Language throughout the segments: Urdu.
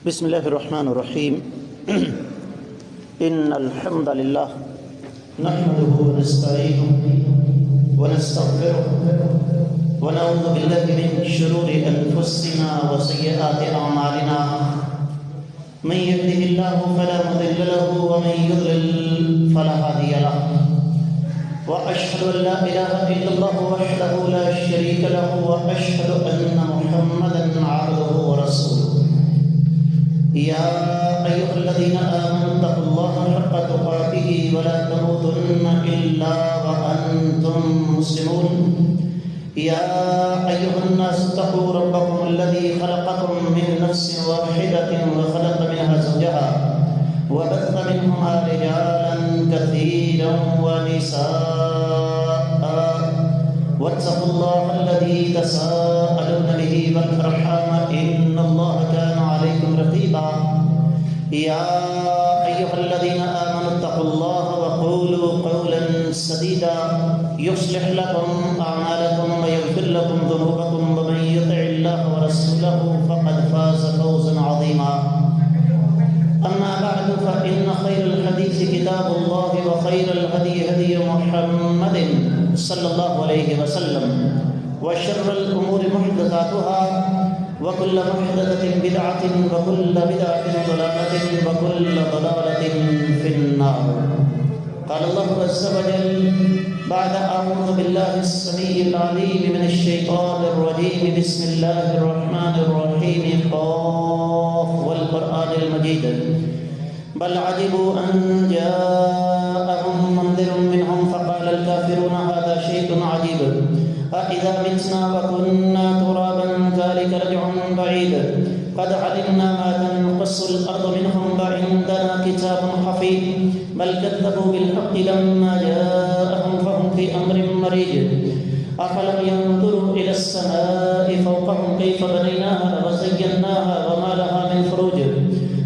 بسم الله الرحمن الرحيم إن الحمد لله نحمده ونستعينه ونستغفره ونعوذ بالله من شرور أنفسنا وسيئات أعمالنا من يهده الله فلا مضل له ومن يضلل فلا هادي له وأشهد أن لا إله إلا الله وحده لا شريك له وأشهد أن محمدا عبده ورسوله يا أيها الذين آمنوا اتقوا الله حق تقاته ولا تموتن إلا وأنتم مسلمون يا أيها الناس اتقوا ربكم الذي خلقكم من نفس واحدة وخلق منها زوجها وبث منهما رجالا كثيرا ونساء واتقوا الله الذي تساءلون به والأرحام إن الله كان عليكم رقيبا يا أيها الذين آمنوا اتقوا الله وقولوا قولا سديدا يصلح لكم أعمالكم ويغفر لكم ذنوبكم ومن يطع الله ورسوله فقد فاز فوزا عظيما أما بعد فإن خير الحديث كتاب الله وخير الهدي هدي محمد صلى الله عليه وسلم وشر الأمور محدثاتها وكل محدثة بدعة وكل بدعة ضلالة وكل ضلالة في النار. قال الله عز وجل بعد أعوذ بالله السميع العليم من الشيطان الرجيم بسم الله الرحمن الرحيم قاف والقرآن المجيد بل عجبوا أن جاءهم منذر منهم فقال الكافرون هذا شيء عجيب أإذا متنا وكنا ترابا ذلك رجع بعيد قد علمنا ما تنقص الأرض منهم وعندنا كتاب حفيظ بل كذبوا بالحق لما جاءهم فهم في أمر مريج أفلم ينظروا إلى السماء فوقهم كيف بنيناها وزيناها وما لها من فروج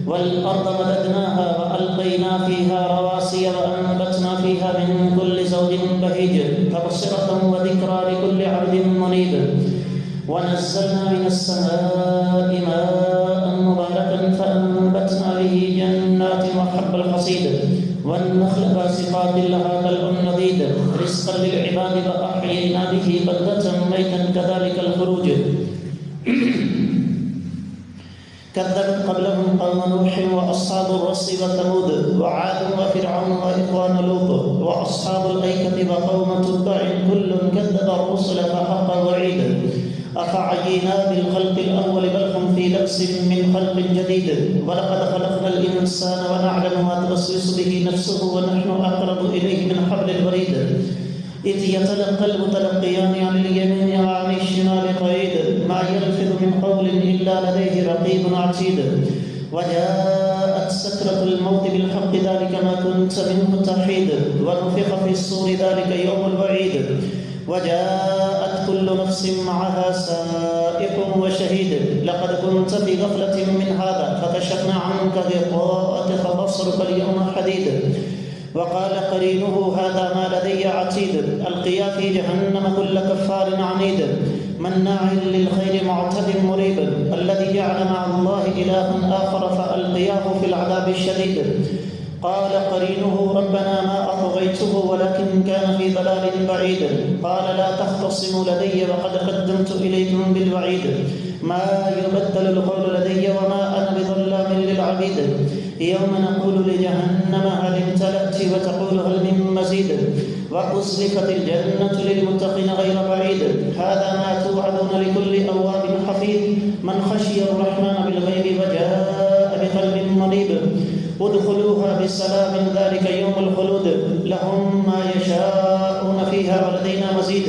والأرض مددناها وألقينا فيها رواسي وأنبتنا فيها من كل زوج بهيج تبصرة وذكرى لكل عبد منيب ونزلنا من السماء ماء مباركا فأنبتنا به جنات وحب الحصيد والنخل باسقات لها طلع نضيد رزقا للعباد وأحيينا به بلدة ميتا كذلك الخروج كذبت قبلهم قوم نوح وأصحاب الرس وثمود وعاد وفرعون وإخوان لوط وأصحاب الأيكة وقوم تبع كل كذب الرسل فحق وعيد أفعينا بالخلق الأول بل هم في لبس من خلق جديد ولقد خلقنا الإنسان ونعلم ما توسوس به نفسه ونحن أقرب إليه من حبل الوريد إذ يتلقى المتلقيان عن اليمين وعن الشمال قعيد ما يلفظ من قول إلا لديه رقيب عتيد وجاءت سكرة الموت بالحق ذلك ما كنت منه تحيد ونفخ في الصور ذلك يوم الوعيد وجاءت كل نفس معها سائق وشهيد لقد كنت في غفلة من هذا فكشفنا عنك غطاءك فبصرك اليوم حديد وقال قرينه هذا ما لدي عتيد القيا في جهنم كل كفار عنيد مناع للخير معتد مريب الذي جعل مع الله إلها آخر فألقياه في العذاب الشديد قال قرينه ربنا ما أطغيته ولكن كان في ضلال بعيد قال لا تختصموا لدي وقد قدمت إليكم بالوعيد ما يبدل القول لدي وما أنا بظلام للعبيد يوم نقول لجهنم هل امتلأت وتقول هل من مزيد وأزلفت الجنة للمتقين غير بعيد هذا ما توعدون لكل أواب حفيظ من خشي الرحمن بالغيب وجاء بقلب منيب ادخلوها بسلام ذلك يوم الخلود لهم ما يشاءون فيها ولدينا مزيد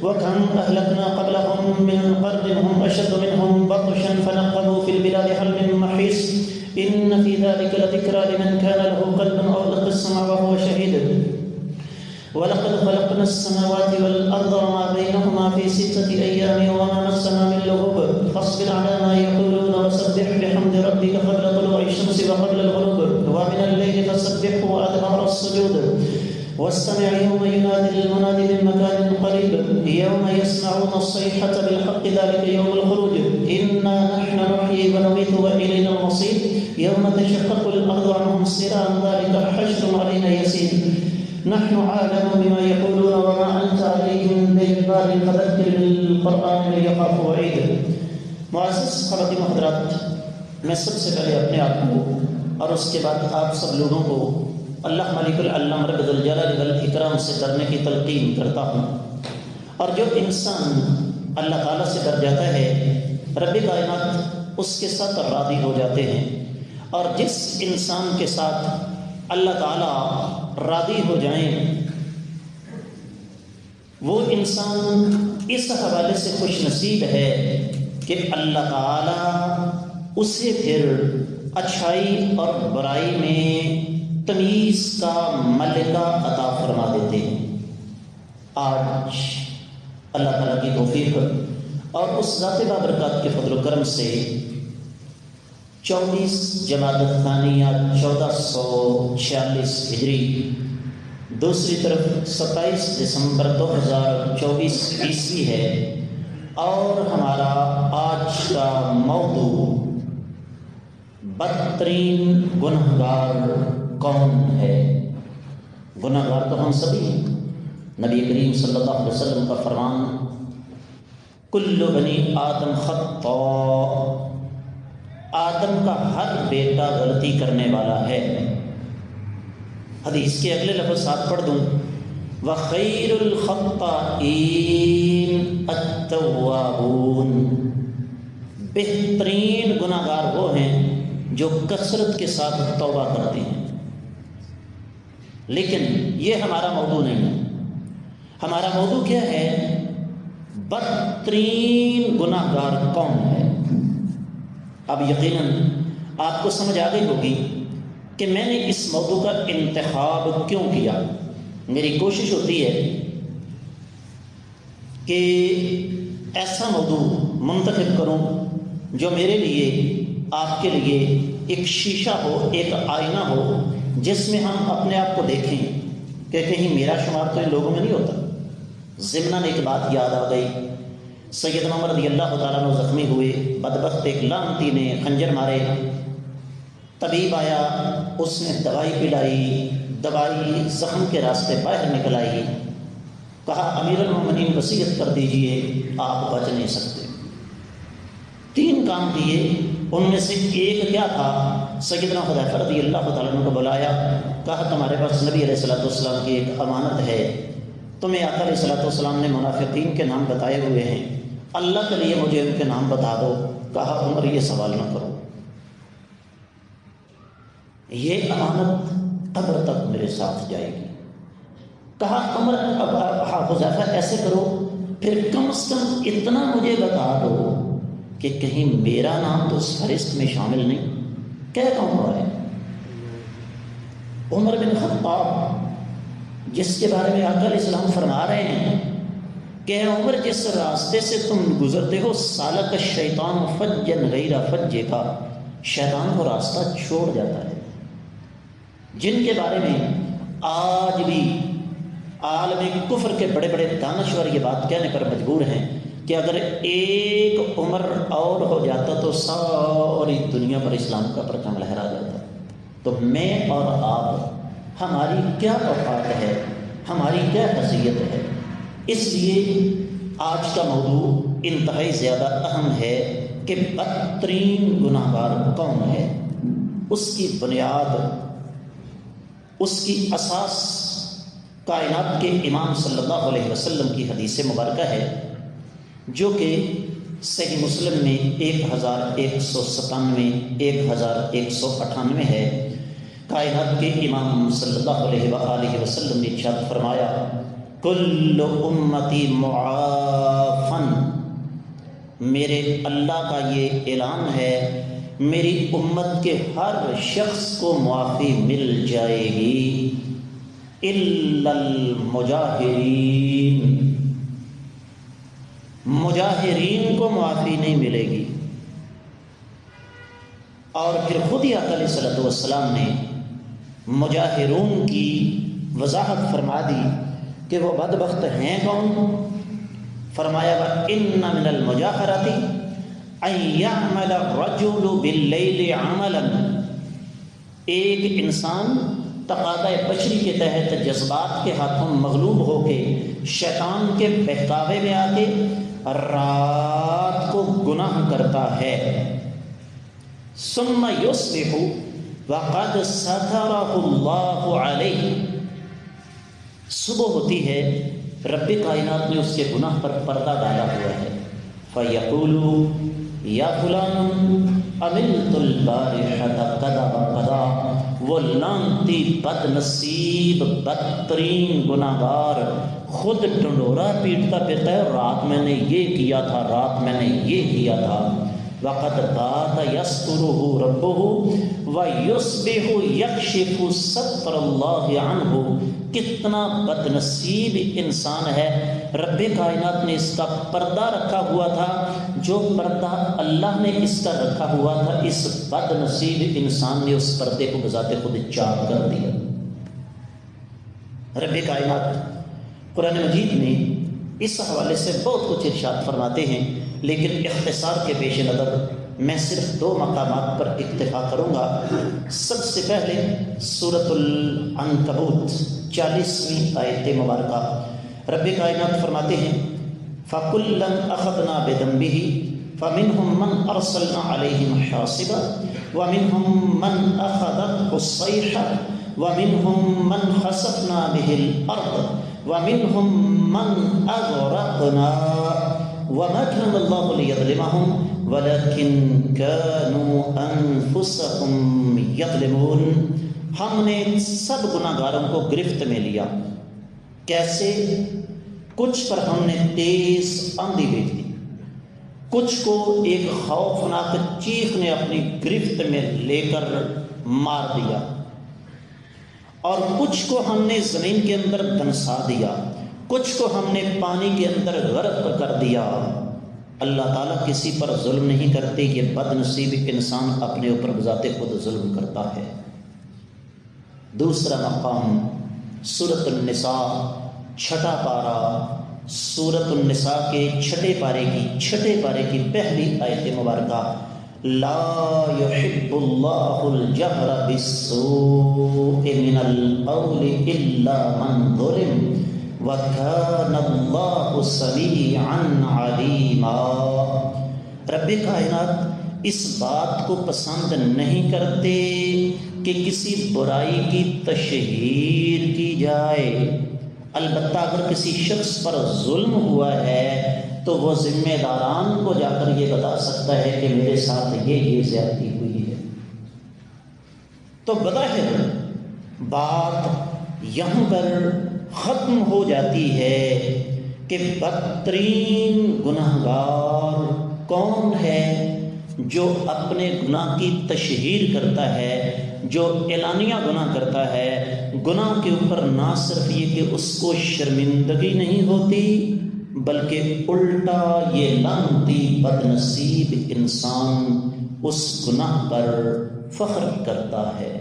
وكم أهلكنا قبلهم من قرن هم أشد منهم بطشا فنقبوا في البلاد هل من محيص إن في ذلك لذكرى لمن كان له قلب أو ألقى السمع وهو شهيد ولقد خلقنا السماوات والأرض وما بينهما في 6 أيام وما مسنا من لغوب فاصبر على ما يقولون وسبح بحمد ربك قبل طلوع الشمس وقبل الغروب ومن الليل فسبحه وأدبار السجود واستمع يوم ينادي المنادي من مكان قريب يوم يسمعون الصيحة بالحق ذلك يوم الخروج إنا نحن نحيي ونميت وإلينا المصير يوم تشقق الأرض عنهم سرا ذلك حشر علينا يسير نحن عالم بما يقولون وما أنت عليهم بجبار فذكر بالقرآن من يخاف وعيد. معزز خواتین و حضرات، میں سب سے پہلے اپنے آپ کو اور اس کے بعد آپ سب لوگوں کو اللہ مالک العلم رب ذوالجلال والاکرام سے ڈرنے کی تلقین کرتا ہوں. اور جو انسان اللہ تعالیٰ سے ڈر جاتا ہے رب کائنات اس کے ساتھ راضی ہو جاتے ہیں، اور جس انسان کے ساتھ اللہ تعالیٰ راضی ہو جائیں وہ انسان اس حوالے سے خوش نصیب ہے کہ اللہ تعالیٰ اسے پھر اچھائی اور برائی میں تمیز کا ملکہ عطا فرما دیتے ہیں. آج اللہ تعالیٰ کی توفیق اور اس ذات بابرکات کے فضل و کرم سے 24 جمادی الثانیہ 1446 ہجری، دوسری طرف 27 دسمبر 2024 عیسوی ہے، اور ہمارا آج کا موضوع بدترین گنہگار کون ہے. گنہگار تو ہم سبھی ہیں. نبی کریم صلی اللہ علیہ وسلم کا فرمان کل بنی آدم خطاء، آدم کا ہر بیٹا غلطی کرنے والا ہے. حدیث کے اگلے لفظ ساتھ پڑھ دوں، وَخَيْرُ الْخَطَّائِينَ التَّوَّابُونَ، بہترین گناہگار وہ ہیں جو کثرت کے ساتھ توبہ کرتے ہیں. لیکن یہ ہمارا موضوع نہیں ہے. ہمارا موضوع کیا ہے؟ بدترین گناہگار کون ہے. اب یقیناً آپ کو سمجھ آ گئی ہوگی کہ میں نے اس موضوع کا انتخاب کیوں کیا. میری کوشش ہوتی ہے کہ ایسا موضوع منتخب کروں جو میرے لیے، آپ کے لیے ایک شیشہ ہو، ایک آئینہ ہو، جس میں ہم اپنے آپ کو دیکھیں کہ کہیں میرا شمار تو ان لوگوں میں نہیں ہوتا. ضمناً ایک بات یاد آ گئی، سیدنا عمر رضی اللہ تعالیٰ عنہ زخمی ہوئے، بدبخت ایک لعنتی نے خنجر مارے. طبیب آیا، اس نے دوائی پلائی، دوائی زخم کے راستے باہر نکل آئی. کہا امیر المومنین وصیت کر دیجئے، آپ بچ نہیں سکتے. 3 کام دیے، ان میں سے ایک کیا تھا؟ سیدنا حذیفہ رضی اللہ تعالیٰ عنہ کو بلایا، کہا تمہارے پاس نبی علیہ الصلوۃ والسلام کی ایک امانت ہے، تمہیں آقا علیہ الصلوۃ والسلام نے منافقین کے نام بتائے ہوئے ہیں، اللہ کے لیے مجھے ان کے نام بتا دو. کہا عمر یہ سوال نہ کرو، یہ امانت قبر تک میرے ساتھ جائے گی. کہا عمر حذیفہ ایسے کرو، پھر کم از کم اتنا مجھے بتا دو کہ کہیں میرا نام تو اس فہرست میں شامل نہیں. کیا کام ہو رہا ہے؟ عمر بن خطاب، جس کے بارے میں آقا علیہ السلام فرما رہے ہیں کہ عمر جس راستے سے تم گزرتے ہو سالک الشیطان فجا غیر فج کا، شیطان کو راستہ چھوڑ جاتا ہے. جن کے بارے میں آج بھی عالم کفر کے بڑے بڑے دانشور یہ بات کہنے پر مجبور ہیں کہ اگر ایک عمر اور ہو جاتا تو ساری دنیا پر اسلام کا پرچم لہرا جاتا. تو میں اور آپ، ہماری کیا اوقات ہے، ہماری کیا حیثیت ہے؟ اس لیے آج کا موضوع انتہائی زیادہ اہم ہے کہ بدترین گناہگار کون ہے. اس کی بنیاد، اس کی اساس کائنات کے امام صلی اللہ علیہ وسلم کی حدیث مبارکہ ہے، جو کہ صحیح مسلم میں 1197 1198 ہے. کائنات کے امام صلی اللہ علیہ وآلہ وسلم نے ارشاد فرمایا کل امتی معافن، میرے اللہ کا یہ اعلان ہے میری امت کے ہر شخص کو معافی مل جائے گی الا المجاہرین، مجاہرین کو معافی نہیں ملے گی. اور پھر خود ہی آقا علیہ الصلوۃ والسلام نے مجاہرون کی وضاحت فرما دی کہ وہ بدبخت ہیں کون. فرمایا وَإِنَّ مِنَ الْمُجَاهَرَةِ أَن يَعْمَلَ الرَّجُلُ بِاللَّيْلِ عَمَلًا. ایک انسان تقاضۂ بشری کے تحت جذبات کے ہاتھوں مغلوب ہو کے شیطان کے بہکاوے میں آ کے رات کو گناہ کرتا ہے. ثم يصبح وقد سترہ اللہ علیہ. صبح ہوتی ہے رب کائنات نے اس کے گناہ پر پردہ ڈالا ہوا ہے. فیقول یا فلان عملت البارحة کذا و کذا. وہ لعنتی بد نصیب بدترین گناہگار خود ڈنڈورا پیٹتا پھرتا ہے، رات میں نے یہ کیا تھا، رات میں نے یہ کیا تھا. وقد بات یسترہ ربہ ویصبح یکشف ستر اللہ عنہ. کتنا بد نصیب انسان ہے، رب کائنات نے اس کا پردہ رکھا ہوا تھا. جو پردہ اللہ نے اس کا رکھا ہوا تھا، اس بد نصیب انسان نے اس پردے کو بذات خود چاک کر دیا. رب کائنات قرآن مجید میں اس حوالے سے بہت کچھ ارشاد فرماتے ہیں، لیکن اختصار کے پیش نظر میں صرف 2 مقامات پر اکتفا کروں گا. سب سے پہلے سورۃ العنکبوت 40ویں آیت مبارکہ. رب کائنات فرماتے ہیں فَكُلًّا أَخَذْنَا بِذَنبِهِ فَمِنْهُمْ مَنْ أَرْسَلْنَا عَلَيْهِمْ حَاصِبًا وَمِنْهُمْ مَنْ أَخَذَتْهُ الصَّيْحَةُ وَمِنْهُمْ مَنْ خَسَفْنَا بِهِ الْأَرْضَ وَمِنْهُمْ مَنْ أَغْرَقْنَا وَمَا كَانَ اللَّهُ لِيَظْلِمَهُمْ وَلَكِنْ كَانُوا أَنفُسَهُمْ يَظْلِمُونَ. ہم نے سب گناہگاروں کو گرفت میں لیا. کیسے؟ کچھ پر ہم نے تیز آندھی بھیج دی، کچھ کو ایک خوفناک چیخ نے اپنی گرفت میں لے کر مار دیا، اور کچھ کو ہم نے زمین کے اندر دنسا دیا، کچھ کو ہم نے پانی کے اندر غرق کر دیا. اللہ تعالیٰ کسی پر ظلم نہیں کرتے، یہ بد نصیب انسان اپنے اوپر بذات خود ظلم کرتا ہے. دوسرا مقام سورۃ النساء 6واں پارہ. سورۃ النساء کے 6 پارے کی پہلی آیت مبارکہ. لا يحب اللہ الجہر بالسوء من القول الا من ظلم وَكَانَ اللَّهُ سَمِيعًا عَلِيمًا. رب کائنات اس بات کو پسند نہیں کرتے کہ کسی برائی کی تشہیر کی جائے. البتہ اگر کسی شخص پر ظلم ہوا ہے تو وہ ذمہ داران کو جا کر یہ بتا سکتا ہے کہ میرے ساتھ یہ زیادتی ہوئی ہے. تو بظاہر بات یہاں پر ختم ہو جاتی ہے کہ بدترین گناہگار کون ہے؟ جو اپنے گناہ کی تشہیر کرتا ہے، جو اعلانیہ گناہ کرتا ہے. گناہ کے اوپر نہ صرف یہ کہ اس کو شرمندگی نہیں ہوتی، بلکہ الٹا یہ لعنتی بد نصیب انسان اس گناہ پر فخر کرتا ہے.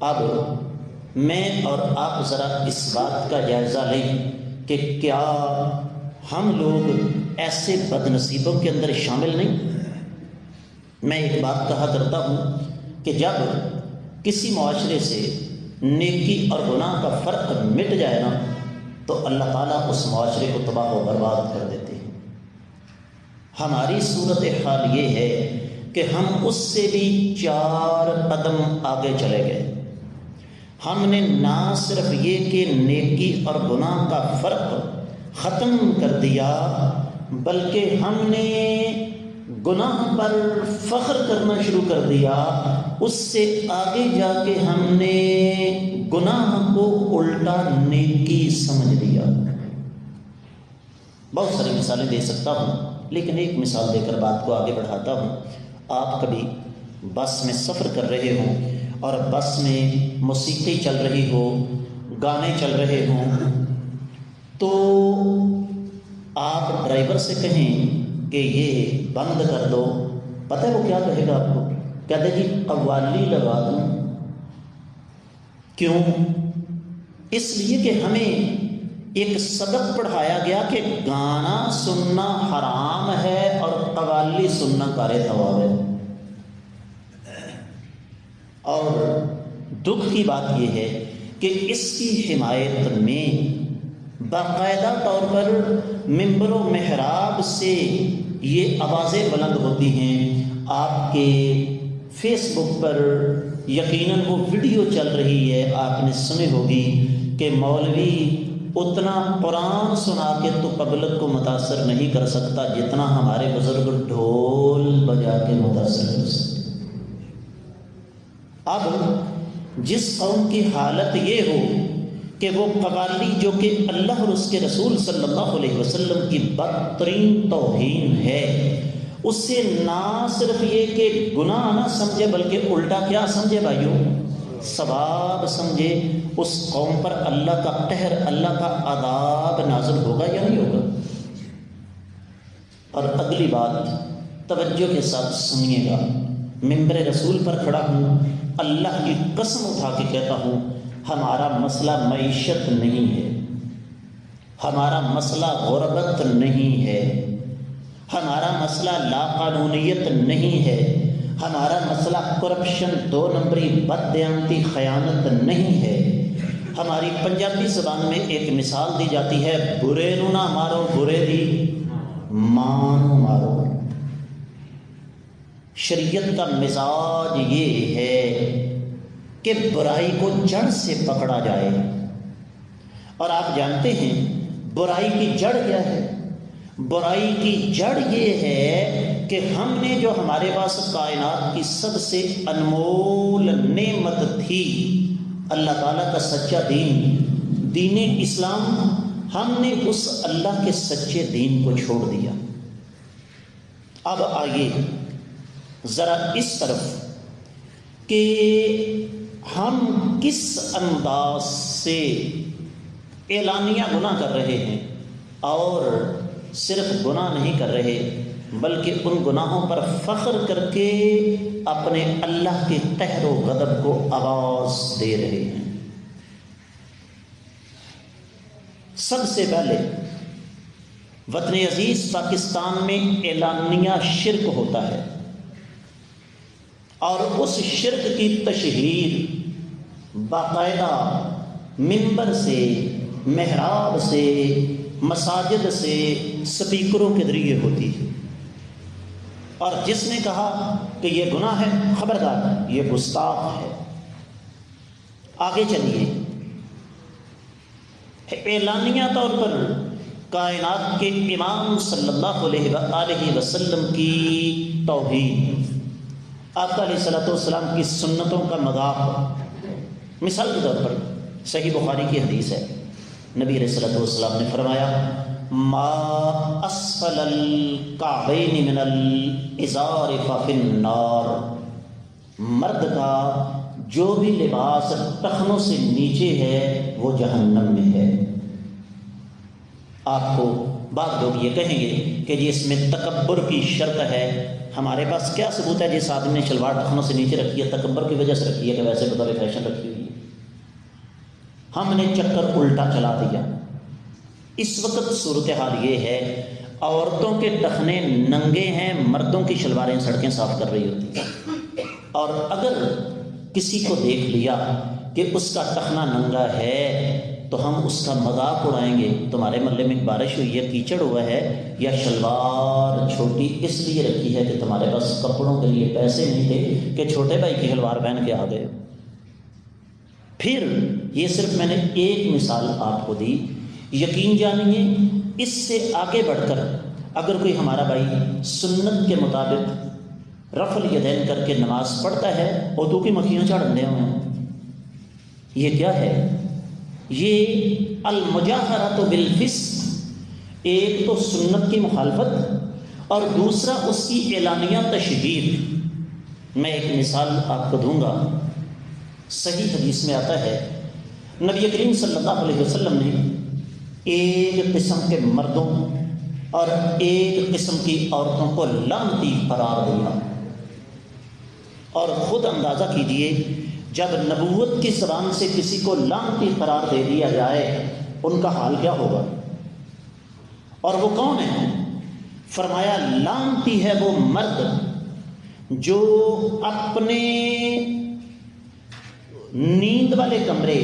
اب میں اور آپ ذرا اس بات کا جائزہ لیں کہ کیا ہم لوگ ایسے بد نصیبوں کے اندر شامل نہیں؟ میں ایک بات کہا کرتا ہوں کہ جب کسی معاشرے سے نیکی اور گناہ کا فرق مٹ جائے نا تو اللہ تعالیٰ اس معاشرے کو تباہ و برباد کر دیتے ہیں. ہماری صورتحال یہ ہے کہ ہم اس سے بھی 4 قدم آگے چلے گئے. ہم نے نہ صرف یہ کہ نیکی اور گناہ کا فرق ختم کر دیا، بلکہ ہم نے گناہ پر فخر کرنا شروع کر دیا. اس سے آگے جا کے ہم نے گناہ کو الٹا نیکی سمجھ لیا. بہت ساری مثالیں دے سکتا ہوں، لیکن ایک مثال دے کر بات کو آگے بڑھاتا ہوں. آپ کبھی بس میں سفر کر رہے ہوں اور بس میں موسیقی چل رہی ہو، گانے چل رہے ہوں، تو آپ ڈرائیور سے کہیں کہ یہ بند کر دو. پتہ ہے وہ کیا کہے گا آپ کو؟ کہتے جی قوالی لگا دوں. کیوں؟ اس لیے کہ ہمیں ایک سبق پڑھایا گیا کہ گانا سننا حرام ہے اور قوالی سننا کارِ ثواب ہے۔ اور دکھ کی بات یہ ہے کہ اس کی حمایت میں باقاعدہ طور پر ممبر و محراب سے یہ آوازیں بلند ہوتی ہیں۔ آپ کے فیس بک پر یقیناً وہ ویڈیو چل رہی ہے، آپ نے سنی ہوگی کہ مولوی اتنا قرآن سنا کے تو پبلک کو متاثر نہیں کر سکتا جتنا ہمارے بزرگ ڈھول بجا کے متاثر کر سکتے۔ اب جس قوم کی حالت یہ ہو کہ وہ قوالی جو کہ اللہ اور اس کے رسول صلی اللہ علیہ وسلم کی بدترین توہین ہے، اس سے نہ صرف یہ کہ گناہ نہ سمجھے بلکہ الٹا کیا سمجھے بھائیوں، ثواب سمجھے، اس قوم پر اللہ کا قہر، اللہ کا عذاب نازل ہوگا یا نہیں ہوگا؟ اور اگلی بات توجہ کے ساتھ سنیے گا، ممبر رسول پر کھڑا ہوں، اللہ کی قسم اٹھا کے کہتا ہوں، ہمارا مسئلہ معیشت نہیں ہے، ہمارا مسئلہ غربت نہیں ہے، ہمارا مسئلہ لاقانونیت نہیں ہے، ہمارا مسئلہ کرپشن، 2 نمبری، بددیانتی، خیانت نہیں ہے۔ ہماری پنجابی زبان میں ایک مثال دی جاتی ہے، برے نو نہ مارو، برے دی مانو مارو۔ شریعت کا مزاج یہ ہے کہ برائی کو جڑ سے پکڑا جائے، اور آپ جانتے ہیں برائی کی جڑ کیا ہے؟ برائی کی جڑ یہ ہے کہ ہم نے جو ہمارے پاس کائنات کی سب سے انمول نعمت تھی، اللہ تعالیٰ کا سچا دین، دین اسلام، ہم نے اس اللہ کے سچے دین کو چھوڑ دیا۔ اب آئیے ذرا اس طرف کہ ہم کس انداز سے اعلانیہ گناہ کر رہے ہیں، اور صرف گناہ نہیں کر رہے بلکہ ان گناہوں پر فخر کر کے اپنے اللہ کے قہر و غضب کو آواز دے رہے ہیں۔ سب سے پہلے وطن عزیز پاکستان میں اعلانیہ شرک ہوتا ہے، اور اس شرک کی تشہیر باقاعدہ منبر سے، محراب سے، مساجد سے، سپیکروں کے ذریعے ہوتی ہے، اور جس نے کہا کہ یہ گناہ ہے، خبردار، یہ گستاخ ہے۔ آگے چلیے، اعلانیہ طور پر کائنات کے امام صلی اللہ علیہ وآلہ وسلم کی توہین، آپ علیہ الصلوۃ والسلام کی سنتوں کا مذاق۔ مثال کے طور پر صحیح بخاری کی حدیث ہے، نبی علیہ الصلوۃ والسلام نے فرمایا، ما اسفل الکعبین من الازار ففی النار، مرد کا جو بھی لباس ٹخنوں سے نیچے ہے وہ جہنم میں ہے۔ آپ کو بعض لوگ یہ کہیں گے کہ جی اس میں تکبر کی شرط ہے، ہمارے پاس کیا ثبوت ہے جس آدمی نے شلوار ٹخنوں سے نیچے رکھی ہے؟ تکبر کی وجہ سے رکھی ہے کہ ویسے بطور فیشن رکھی ہوئی ہے؟ ہم نے چکر الٹا چلا دیا۔ اس وقت صورتحال یہ ہے، عورتوں کے ٹخنے ننگے ہیں، مردوں کی شلواریں سڑکیں صاف کر رہی ہوتی ہیں، اور اگر کسی کو دیکھ لیا کہ اس کا ٹخنا ننگا ہے تو ہم اس کا مذاق اڑائیں گے، تمہارے محلے میں بارش ہوئی ہے، کیچڑ ہوا ہے، یا شلوار چھوٹی اس لیے رکھی ہے کہ تمہارے پاس کپڑوں کے لیے پیسے نہیں تھے کہ چھوٹے بھائی کی شلوار پہن کے آ گئے۔ پھر یہ صرف میں نے ایک مثال آپ کو دی، یقین جانیے اس سے آگے بڑھ کر اگر کوئی ہمارا بھائی سنت کے مطابق رفع الیدین کر کے نماز پڑھتا ہے، اردو کی مکھیاں چڑھ رہے ہیں، یہ کیا ہے؟ یہ المجاہرۃ بالفسق، ایک تو سنت کی مخالفت اور دوسرا اس کی اعلانیہ تشہیر۔ میں ایک مثال آپ کو دوں گا، صحیح حدیث میں آتا ہے نبی کریم صلی اللہ علیہ وسلم نے ایک قسم کے مردوں اور ایک قسم کی عورتوں کو لعنتی قرار دیا، اور خود اندازہ کیجئے جب نبوت کی زبان سے کسی کو لعنتی قرار دے دیا جائے ان کا حال کیا ہوگا؟ اور وہ کون ہے؟ فرمایا لعنتی ہے وہ مرد جو اپنے نیند والے کمرے،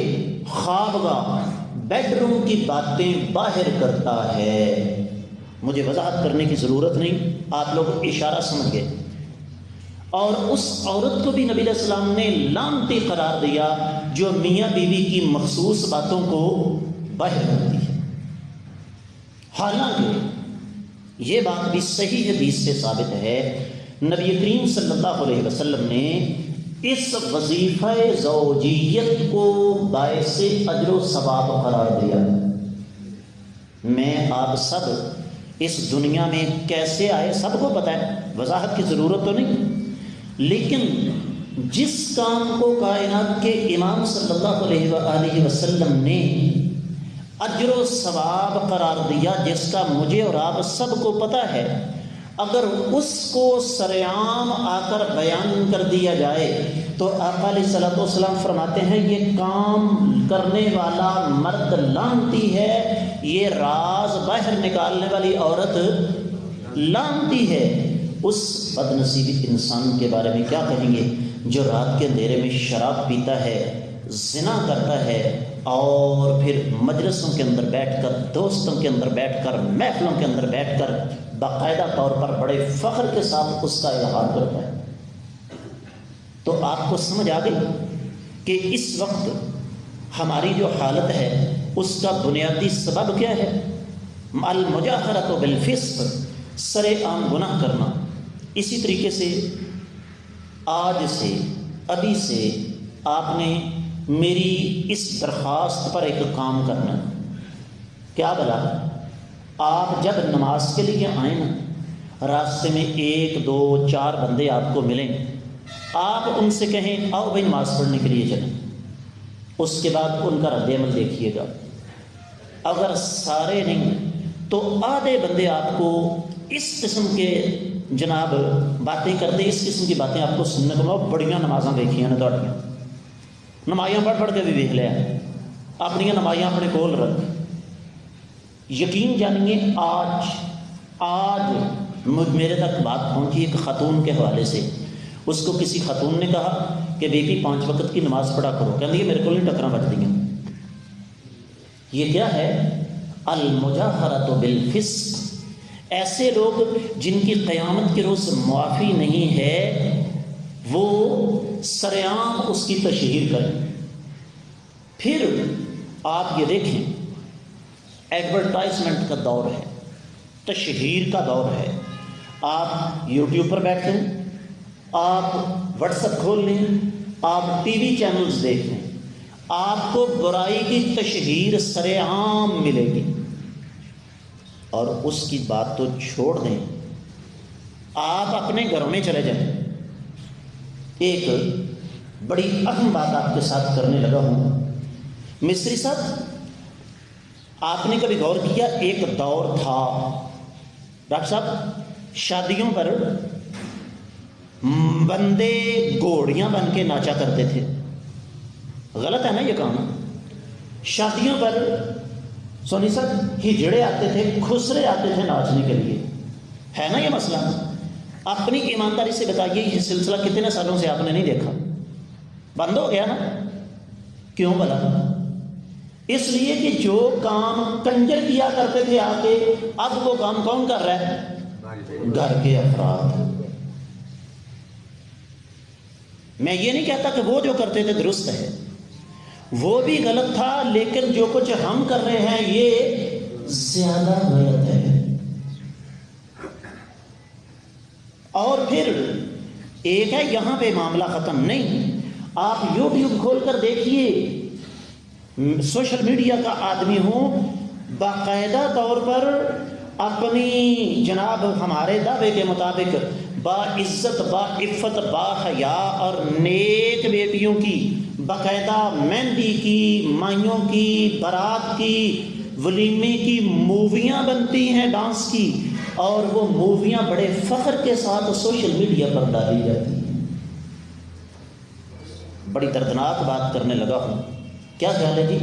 خوابگاہ، بیڈ روم کی باتیں باہر کرتا ہے۔ مجھے وضاحت کرنے کی ضرورت نہیں، آپ لوگ اشارہ سمجھ گئے۔ اور اس عورت کو بھی نبی علیہ السلام نے لعنتی قرار دیا جو میاں بیوی کی مخصوص باتوں کو باہر کرتی ہے۔ حالانکہ یہ بات بھی صحیح حدیث سے ثابت ہے، نبی کریم صلی اللہ علیہ وسلم نے اس وظیفہ زوجیت کو باعث اجر و ثواب قرار دیا۔ میں آپ سب اس دنیا میں کیسے آئے سب کو پتہ ہے، وضاحت کی ضرورت تو نہیں، لیکن جس کام کو کائنات کے امام صلی اللہ علیہ وآلہ وسلم نے اجر و ثواب قرار دیا، جس کا مجھے اور آپ سب کو پتہ ہے، اگر اس کو سرعام آ کر بیان کر دیا جائے تو آقا علیہ الصلوۃ والسلام فرماتے ہیں یہ کام کرنے والا مرد لعنتی ہے، یہ راز باہر نکالنے والی عورت لعنتی ہے۔ اس بد نصیب انسان کے بارے میں کیا کہیں گے جو رات کے اندھیرے میں شراب پیتا ہے، زنا کرتا ہے، اور پھر مجلسوں کے اندر بیٹھ کر، دوستوں کے اندر بیٹھ کر، محفلوں کے اندر بیٹھ کر باقاعدہ طور پر بڑے فخر کے ساتھ اس کا اظہار کرتا ہے۔ تو آپ کو سمجھ آ گئی کہ اس وقت ہماری جو حالت ہے اس کا بنیادی سبب کیا ہے؟ المجاہرۃ بالفسق، سر عام گناہ کرنا۔ اسی طریقے سے آج سے، ابھی سے آپ نے میری اس درخواست پر ایک کام کرنا۔ کیا بلا؟ آپ جب نماز کے لیے آئیں نا، راستے میں 1 2 4 بندے آپ کو ملیں، آپ ان سے کہیں آؤ بھائی نماز پڑھنے کے لیے چلیں، اس کے بعد ان کا رد عمل دیکھیے گا۔ اگر سارے نہیں تو آدھے بندے آپ کو اس قسم کے جناب باتیں کرتے، اس قسم کی باتیں آپ کو سننے کو ملو۔ بڑیاں نمازاں دیکھیاں نے تھوڑیاں، نمازیاں پڑھ کے بھی دیکھ لیا، اپنی نمازیاں اپنے کول رکھ۔ یقین جانیے آج میرے تک بات پہنچی ایک خاتون کے حوالے سے۔ اس کو کسی خاتون نے کہا کہ بیٹی 5 وقت کی نماز پڑھا کرو، کہنے لگی میرے کو نہیں ٹکراں بج دیں۔ یہ کیا ہے؟ المجاہرۃ بالفسق۔ ایسے لوگ جن کی قیامت کے روز معافی نہیں ہے، وہ سرعام اس کی تشہیر کریں۔ پھر آپ یہ دیکھیں، ایڈورٹائزمنٹ کا دور ہے، تشہیر کا دور ہے۔ آپ یوٹیوب پر بیٹھیں، آپ واٹس ایپ کھول لیں، آپ ٹی وی چینلز دیکھ لیں، آپ کو برائی کی تشہیر سرعام ملے گی۔ اور اس کی بات تو چھوڑ دیں، آپ اپنے گھروں میں چلے جائیں۔ ایک بڑی اہم بات آپ کے ساتھ کرنے لگا ہوں۔ مصری صاحب، آپ نے کبھی غور کیا، ایک دور تھا ڈاکٹر صاحب، شادیوں پر بندے گھوڑیاں بن کے ناچا کرتے تھے۔ غلط ہے نا یہ کام؟ شادیوں پر سونی صاحب ہجڑے آتے تھے، خسرے آتے تھے ناچنے کے لیے، ہے نا یہ مسئلہ؟ اپنی ایمانداری سے بتائیے یہ سلسلہ کتنے سالوں سے آپ نے نہیں دیکھا؟ بند ہو گیا نا؟ کیوں بلا؟ اس لیے کہ جو کام کنجر کیا کرتے تھے آ کے، اب وہ کام کون کر رہا ہے؟ گھر کے افراد۔ میں یہ نہیں کہتا کہ وہ جو کرتے تھے درست ہے، وہ بھی غلط تھا، لیکن جو کچھ ہم کر رہے ہیں یہ زیادہ غلط ہے۔ اور پھر ایک ہے یہاں پہ معاملہ ختم نہیں، آپ یوٹیوب کھول کر دیکھیے، سوشل میڈیا کا آدمی ہوں، باقاعدہ طور پر اپنی جناب ہمارے دعوے کے مطابق با عزت، با عفت، با حیا اور نیک بیٹیوں کی باقاعدہ مہندی کی، مائیوں کی، بارات کی، ولیمے کی موویاں بنتی ہیں ڈانس کی، اور وہ موویاں بڑے فخر کے ساتھ سوشل میڈیا پر ڈالی جاتی ہیں۔ بڑی دردناک بات کرنے لگا ہوں۔ کیا خیال ہے جی؟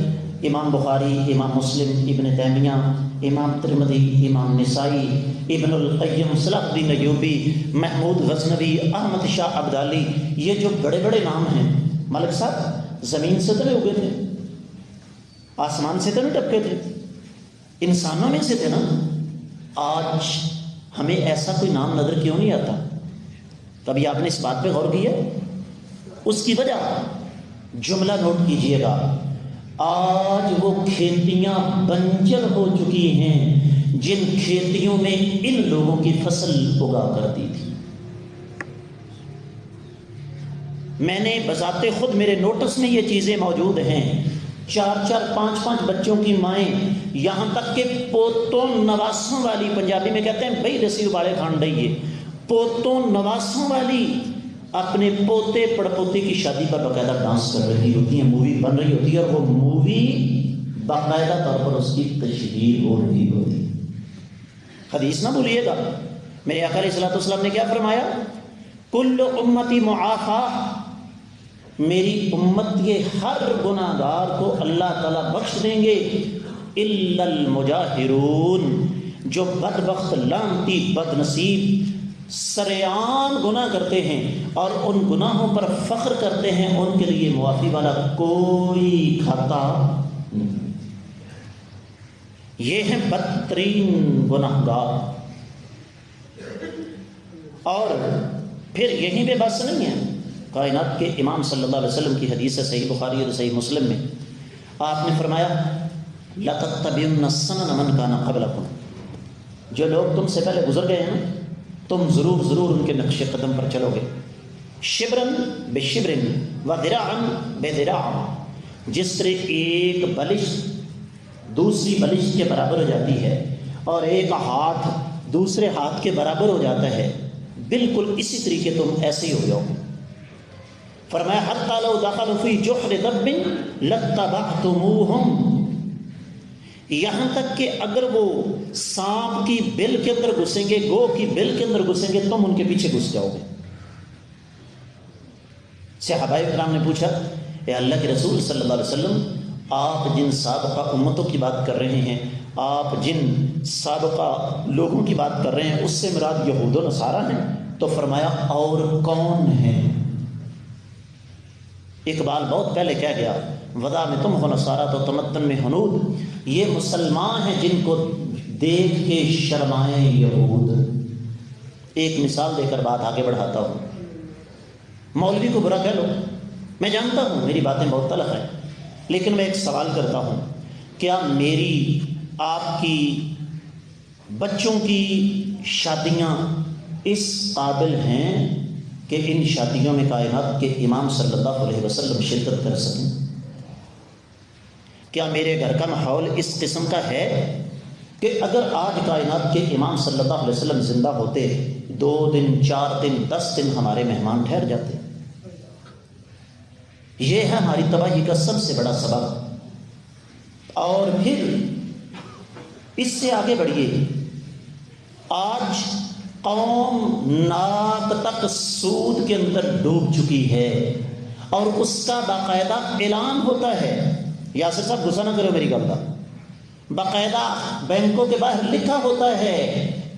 امام بخاری، امام مسلم، ابن تیمیہ، امام ترمذی، امام نسائی، ابن القیم، صلاح الدین ایوبی، محمود غزنوی، احمد شاہ ابدالی، یہ جو بڑے بڑے نام ہیں، ملک صاحب زمین سے تو نہیں اگے تھے، آسمان سے تو نہیں ٹپکے تھے، انسانوں میں سے تھے نا۔ آج ہمیں ایسا کوئی نام نظر کیوں نہیں آتا؟ کبھی آپ نے اس بات پہ غور کیا؟ اس کی وجہ جملہ نوٹ کیجئے گا، آج وہ کھیتیاں بنجر ہو چکی ہیں جن کھیتیوں میں ان لوگوں کی فصل اگا کرتی تھی۔ میں نے بذات خود میرے نوٹس میں یہ چیزیں موجود ہیں، 4 5 بچوں کی مائیں، یہاں تک کہ پوتوں نواسوں والی، پنجابی میں کہتے ہیں بھائی رسی والے کھان رہی ہے، پوتوں نواسوں والی اپنے پوتے پڑپوتے کی شادی پر باقاعدہ ڈانس کر رہی ہوتی ہیں، مووی بن رہی ہوتی ہے، اور وہ مووی باقاعدہ طور پر اس کی تشہیر ہو رہی ہوتی ہے۔ حدیث نہ بھولیے گا، میرے آقا علیہ الصلوۃ والسلام نے کیا فرمایا؟ کل امتی معافی، میری امت کے ہر گناہ گار کو اللہ تعالیٰ بخش دیں گے، الا المجاہرون، جو بدبخت، لعنتی، بد نصیب سریعان گناہ کرتے ہیں اور ان گناہوں پر فخر کرتے ہیں، ان کے لیے معافی والا کوئی کھاتا نہیں۔ یہ ہیں بدترین گناہ گار۔ اور پھر یہیں پہ بس نہیں ہے، کائنات کے امام صلی اللہ علیہ وسلم کی حدیث ہے، صحیح بخاری اور صحیح مسلم میں آپ نے فرمایا لَتَتَّبِعُنَّ سَنَنَ مَنْ كَانَ قَبْلَكُمْ، جو لوگ تم سے پہلے گزر گئے ہیں تم ضرور ان کے نقش قدم پر چلو گے، شبرن بشبرن وذراعن بذراع، جس طرح ایک بلش دوسری بلش کے برابر ہو جاتی ہے اور ایک ہاتھ دوسرے ہاتھ کے برابر ہو جاتا ہے، بالکل اسی طریقے تم ایسے ہی ہو جاؤ۔ فرمایا حتی لو دخلوا فی جحر دب لاتبعتموہم، یہاں تک کہ اگر وہ سانپ کی بل کے اندر گھسیں گے، گو کی بل کے اندر گھسیں گے، تم ان کے پیچھے گھس جاؤ گے۔ صحابہ کرام نے پوچھا اے اللہ کے رسول صلی اللہ علیہ وسلم، آپ جن سابقہ امتوں کی بات کر رہے ہیں، آپ جن سابقہ لوگوں کی بات کر رہے ہیں، اس سے مراد یہود و نصارہ ہیں؟ تو فرمایا اور کون ہیں؟ اقبال بہت پہلے کہہ گیا، ودا میں تم ہو نصارہ تو تمدن میں ہنود، یہ مسلمان ہیں جن کو دیکھ کے شرمائیں یہود۔ ایک مثال دے کر بات آگے بڑھاتا ہوں۔ مولوی کو برا کہہ لو، میں جانتا ہوں میری باتیں بہت تلخ ہیں، لیکن میں ایک سوال کرتا ہوں، کیا میری آپ کی بچوں کی شادیاں اس قابل ہیں کہ ان شادیوں میں کائنات کے امام صلی اللہ علیہ وسلم شرکت کر سکیں؟ کیا میرے گھر کا ماحول اس قسم کا ہے کہ اگر آج کائنات کے امام صلی اللہ علیہ وسلم زندہ ہوتے، 2 دن 4 دن 10 دن ہمارے مہمان ٹھہر جاتے؟ یہ ہے ہماری تباہی کا سب سے بڑا سبب۔ اور پھر اس سے آگے بڑھیے، آج قوم ناک تک سود کے اندر ڈوب چکی ہے اور اس کا باقاعدہ اعلان ہوتا ہے، یاسر صاحب غصہ نہ کرو میری گل کا، باقاعدہ بینکوں کے باہر لکھا ہوتا ہے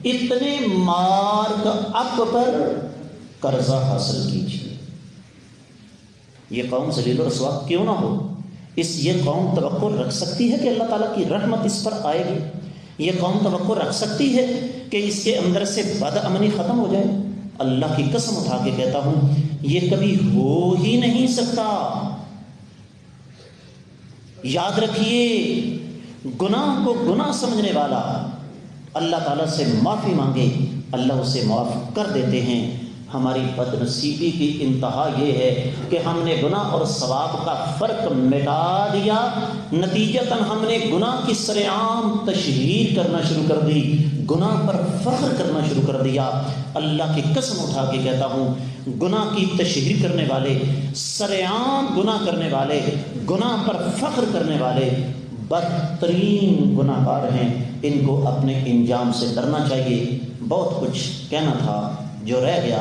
اتنے مارک اپ پر قرضہ حاصل کیجیے۔ یہ قوم ذلیل و رسوا کیوں نہ ہو؟ یہ قوم توقع رکھ سکتی ہے کہ اللہ تعالیٰ کی رحمت اس پر آئے گی؟ یہ قوم توقع رکھ سکتی ہے کہ اس کے اندر سے بد امنی ختم ہو جائے؟ اللہ کی قسم اٹھا کے کہتا ہوں یہ کبھی ہو ہی نہیں سکتا۔ یاد رکھیے، گناہ کو گناہ سمجھنے والا اللہ تعالیٰ سے معافی مانگے، اللہ اسے معاف کر دیتے ہیں۔ ہماری بد نصیبی کی انتہا یہ ہے کہ ہم نے گناہ اور ثواب کا فرق مٹا دیا، نتیجتاً ہم نے گناہ کی سرعام تشہیر کرنا شروع کر دی، گناہ پر فخر کرنا شروع کر دیا۔ اللہ کی قسم اٹھا کے کہتا ہوں گناہ کی تشہیر کرنے والے، سرعام گناہ کرنے والے، گناہ پر فخر کرنے والے بدترین گناہ گار ہیں، ان کو اپنے انجام سے ڈرنا چاہیے۔ بہت کچھ کہنا تھا جو رہ گیا،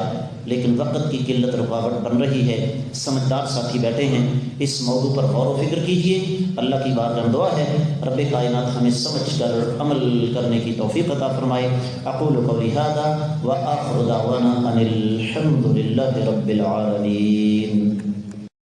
لیکن وقت کی قلت رکاوٹ بن رہی ہے. سمجھدار ساتھی بیٹھے ہیں، اس موضوع پر غور و فکر کیجئے. اللہ کی بارگاہ میں دعا ہے رب کائنات ہمیں سمجھ کر عمل کرنے کی توفیق عطا فرمائے. اقول قولی ھذا وآخر دعوانا ان الحمد للہ رب العالمین.